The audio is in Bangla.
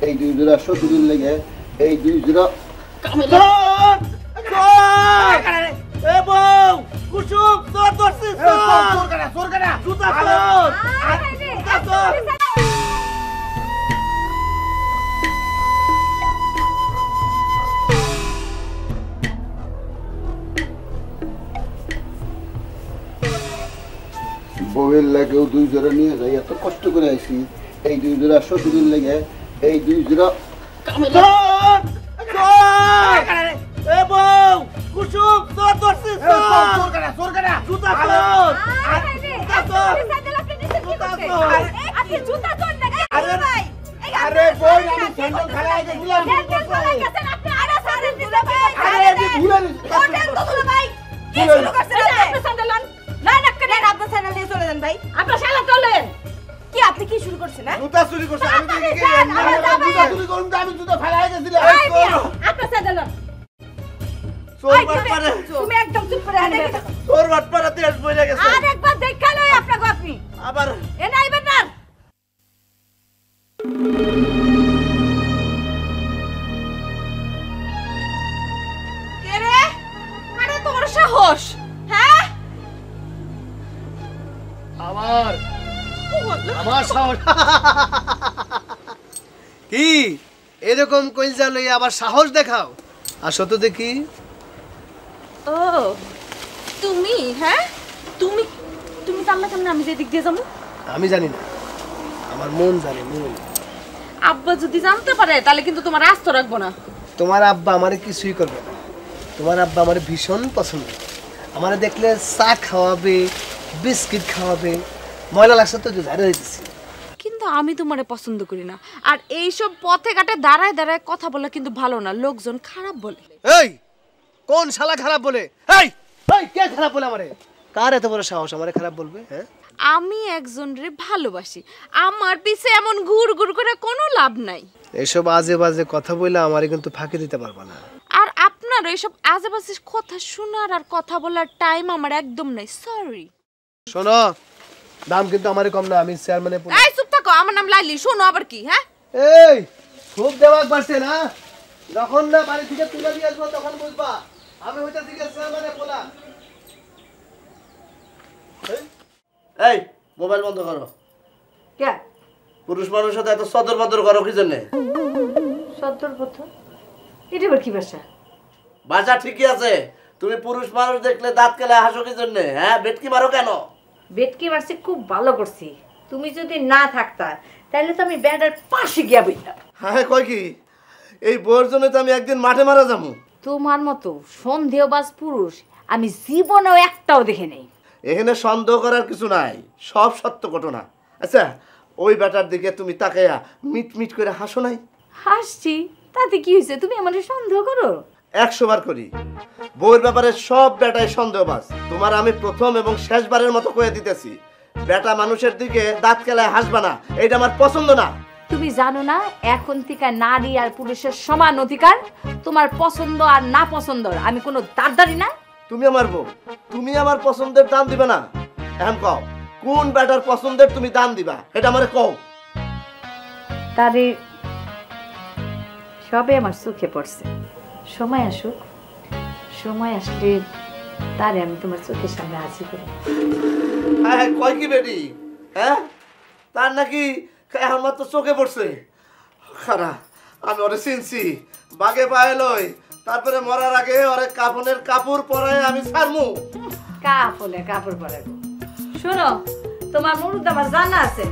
এই দুই জোড়া শ্বশুরের লেগে এই দুই জোড়া বউয়ের লাগেও দুই জোড়া নিয়ে যাই, এত কষ্ট করে আইছি। এই দুই জোড়া শ্বশুরের লেগে এই দুই জোড়া কি এরকম কইলজা লই আবার সাহস দেখাও? আসো তো দেখি। ও তুমি, হ্যাঁ তুমি তুমি জানলা কেমন আমি যে দিক দিয়ে যাবো? আমি জানি না, আমার মন জানে। মন আব্বা যদি জানতে পারে তাহলে কিন্তু তোমার আস্ত রাখবো না। তোমার আব্বা আমারে কিছুই করবে না। তোমার আব্বা আমারে ভীষণ পছন্দ। আমারে দেখলে চা খাওয়াবে, বিস্কিট খাওয়াবে। ময়লা লাগছে তো ঝাড়ে দিতেছি। কিন্তু আমি তোমারে পছন্দ করি না। আর এইসব পথে ঘাটে দাঁড়ায় দাঁড়ায় কথা বলা কিন্তু ভালো না, লোকজন খারাপ বলে। এই কোন শালা খারাপ বলে? এই এই কে খারাপ বলে আমারে? কার এত বড় সাহস আমারে খারাপ বলবে? হ্যাঁ, আমি একজনরে ভালোবাসি, আমার পিছে এমন ঘুর ঘুর করে কোনো লাভ নাই। এসব আজে বাজে কথা বলে আমারে কিন্তু ফাঁকি দিতে পারবা না। আর আপনার এইসব আজে বাজে কথা শোনার আর কথা বলার টাইম আমার একদম নাই, সরি। শোনো, দাম কিন্তু আমারে কম না। আমি চেয়ারম্যানে এই চুপ থাকো, আমার নাম লাইলি। শোনো আবার কি? হ্যাঁ, এই খুব দেওয়াক বাড়ছে না। যখন না বাড়ি থেকে তুলে দিয়ে আসবো তখন বুঝবা আমি হইতা থেকে চেয়ারম্যানে বলা। এই মোবাইল বন্ধ করো। কে পুরুষ মানুষের সাথে এত সদর বদর করো কি জন্য? সত্তর বছর এটা আবার কি ভাষা? ভাষা ঠিকই আছে, তুমি পুরুষ মানুষ দেখলে দাঁত কেলে হাসো কি জন্য? হ্যাঁ, বেটকি মারো কেন? বেটকি মারছি, খুব ভালো করছি। তুমি যদি না থাকতা তাহলে তো আমি ব্যাটার পাশে গিয়া বইতাম। হ্যাঁ, কয় কি এই বউর জন্য তো আমি একদিন মাঠে মারা যাবো। তোমার মতো সন্দেহবাজ পুরুষ আমি জীবনেও একটাও দেখে নেই। এখানে সন্দেহ করার কিছু নাই, সব সত্য ঘটনা। আচ্ছা, ওই ব্যাটার দিকে তুমি তাকাইয়া মিট মিট করে হাসো নাই? হাসছি, তাতে কি হয়েছে? তুমি আমার সন্দেহ করো? 100 বার করি। বউর ব্যাপারে সব ব্যাটাই সন্দেহবাজ। তোমার আমি প্রথম এবং শেষবারের মতো কয়ে দিতেছি, ব্যাটা মানুষের দিকে দাঁত কেলায় হাসবা না, এটা আমার পছন্দ না। তুমি জানো না এখন থেকে নারী আর পুরুষের সমান অধিকার? তোমার পছন্দ আর না পছন্দ আমি কোনো দাঁড়দারি না। তুমি আমার বউ, তুমি আমার পছন্দের দাম দিবে না। এখন কও, কোন ব্যাটার পছন্দের তুমি দাম দিবা, এটা আমারে কও। তারে সবে আমার চোখে পড়ছে। সময় আসুক, সময় আসলে তারে আমি তোমার চোখের সামনে হাজির করি। হ্যাঁ, কয় কি বেটি? হ্যাঁ, তার নাকি এখন মাত্র চোখে পড়ছে? খারা, আমি ওরে চিনছি, বাগে পায়ে লই, তারপরে মরার আগে ওরে কাফনের কাপড় পরায় আমি ছাড়মু। কাপড়ে কাপড় পরাবো? শোনো, তোমার মুরুদ আমার জানা আছে।